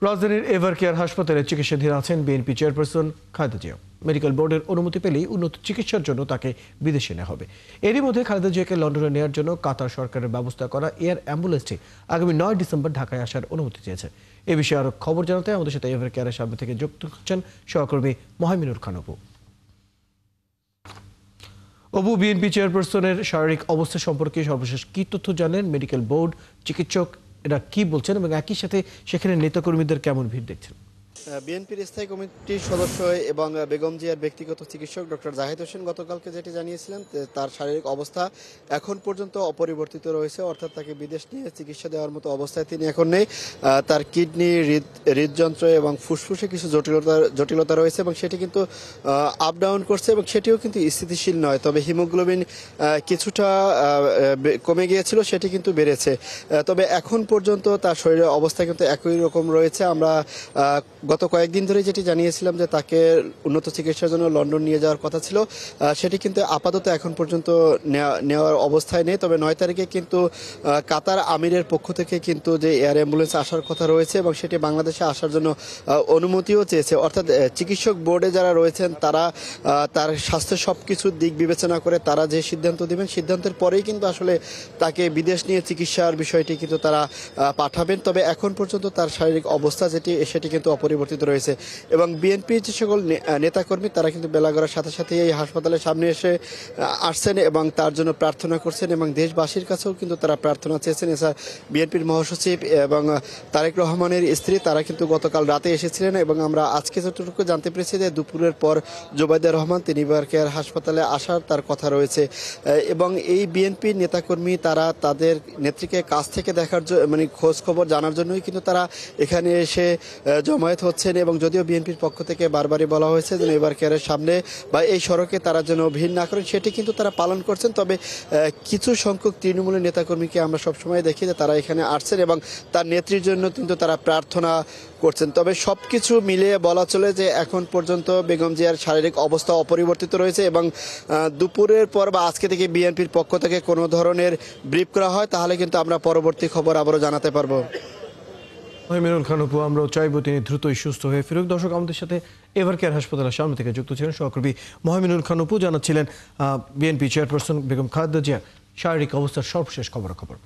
রাজধানীর এভারকেয়ার হাসপাতালে চিকিৎসাধীন আছেন BNP chairperson Khaleda Zia. Medical বোর্ডের অনুমতি পেলেই উন্নত চিকিৎসার জন্য তাকে বিদেশে নেওয়া হবে। এরই মধ্যে খালেদা জিয়াকে লন্ডনে নেওয়ার জন্য কাতার সরকারের ব্যবস্থা করা এয়ার অ্যাম্বুলেন্সটি আগামী 9 ডিসেম্বর ঢাকায় আসার অনুমতি চেয়েছে। এ বিষয়ে আরো খবর জানাতে আমাদের সাথে এভারকেয়ারের সামনে থেকে যুক্ত হচ্ছেন সহকর্মী মহামিনুর খান অপু। অপু, বিএনপি চেয়ারপারসনের শারীরিক অবস্থা সম্পর্কে সর্বশেষ কি তথ্য জানেন? মেডিকেল বোর্ড, চিকিৎসক এরা কি বলছেন এবং একই সাথে সেখানে নেতাকর্মীদের কেমন ভিড় দেখছেন? বিএনপির স্থায়ী কমিটির সদস্য এবং বেগম জিয়ার ব্যক্তিগত চিকিৎসক ডক্টর জাহিদ হোসেন গতকালকে যেটি জানিয়েছিলেন, তার শারীরিক অবস্থা এখন পর্যন্ত অপরিবর্তিত রয়েছে, অর্থাৎ তাকে বিদেশ নিয়ে চিকিৎসা দেওয়ার মতো অবস্থায় তিনি এখন নেই। তার কিডনি, হৃদযন্ত্র এবং ফুসফুসে কিছু জটিলতা রয়েছে এবং সেটি কিন্তু আপ ডাউন করছে এবং সেটিও কিন্তু স্থিতিশীল নয়। তবে হিমোগ্লোবিন কিছুটা কমে গিয়েছিল, সেটি কিন্তু বেড়েছে। তবে এখন পর্যন্ত তার শরীরের অবস্থা কিন্তু একই রকম রয়েছে। আমরা গত কয়েকদিন ধরে যেটি জানিয়েছিলাম যে তাকে উন্নত চিকিৎসার জন্য লন্ডন নিয়ে যাওয়ার কথা ছিল, সেটি কিন্তু আপাতত এখন পর্যন্ত নেওয়ার অবস্থায় নেই। তবে 9 তারিখে কিন্তু কাতার আমিরের পক্ষ থেকে কিন্তু যে এয়ার অ্যাম্বুলেন্স আসার কথা রয়েছে এবং সেটি বাংলাদেশে আসার জন্য অনুমতিও চেয়েছে। অর্থাৎ চিকিৎসক বোর্ডে যারা রয়েছেন তারা তার স্বাস্থ্যের সব কিছুর দিক বিবেচনা করে তারা যে সিদ্ধান্ত দেবেন, সিদ্ধান্তের পরেই কিন্তু আসলে তাকে বিদেশ নিয়ে চিকিৎসার বিষয়টি কিন্তু তারা পাঠাবেন। তবে এখন পর্যন্ত তার শারীরিক অবস্থা সেটি কিন্তু অপরিবর্তিত রয়েছে এবং বিএনপির যে সকল নেতাকর্মী তারা কিন্তু বেলা গড়ার সাথে সাথে এই হাসপাতালের সামনে এসে আসছেন এবং তার জন্য প্রার্থনা করছেন এবং দেশবাসীর কাছেও কিন্তু তারা প্রার্থনা চেয়েছেন। এছাড়া বিএনপির মহাসচিব এবং তারেক রহমানের স্ত্রী তারা কিন্তু গতকাল রাতে এসেছিলেন এবং আমরা আজকে যতটুকু জানতে পেরেছি যে দুপুরের পর জোবাইদা রহমান তিনি এভারকেয়ার হাসপাতালে আসার তার কথা রয়েছে এবং এই বিএনপির নেতাকর্মী তারা তাদের নেত্রীকে কাছ থেকে দেখার মানে খোঁজ খবর জানার জন্যই কিন্তু তারা এখানে এসে জমায়েত হচ্ছেন এবং যদিও বিএনপির পক্ষ থেকে বারবারই বলা হয়েছে যে এভারকেয়ারের সামনে বা এই সড়কে তারা যেন ভিড় না করেন, সেটি কিন্তু তারা পালন করছেন। তবে কিছু সংখ্যক তৃণমূলের নেতাকর্মীকে আমরা সবসময় দেখি যে তারা এখানে আসছেন এবং তার নেত্রীর জন্য কিন্তু তারা প্রার্থনা করছেন। তবে সব কিছু মিলিয়ে বলা চলে যে এখন পর্যন্ত বেগম জিয়ার শারীরিক অবস্থা অপরিবর্তিত রয়েছে এবং দুপুরের পর বা আজকে থেকে বিএনপির পক্ষ থেকে কোনো ধরনের ব্রিফ করা হয় তাহলে কিন্তু আমরা পরবর্তী খবর আবারও জানাতে পারবো। মহামিনুল খান অপু, আমরাও চাইব তিনি দ্রুতই সুস্থ হয়ে ফিরুক। দর্শক, আমাদের সাথে এভারকেয়ার হাসপাতালের সামনে থেকে যুক্ত ছিলেন সহকর্মী মহামিনুল খান অপু, জানাচ্ছিলেন বিএনপি চেয়ারপারসন বেগম খালেদা জিয়ার শারীরিক অবস্থার সর্বশেষ খবরাখবর।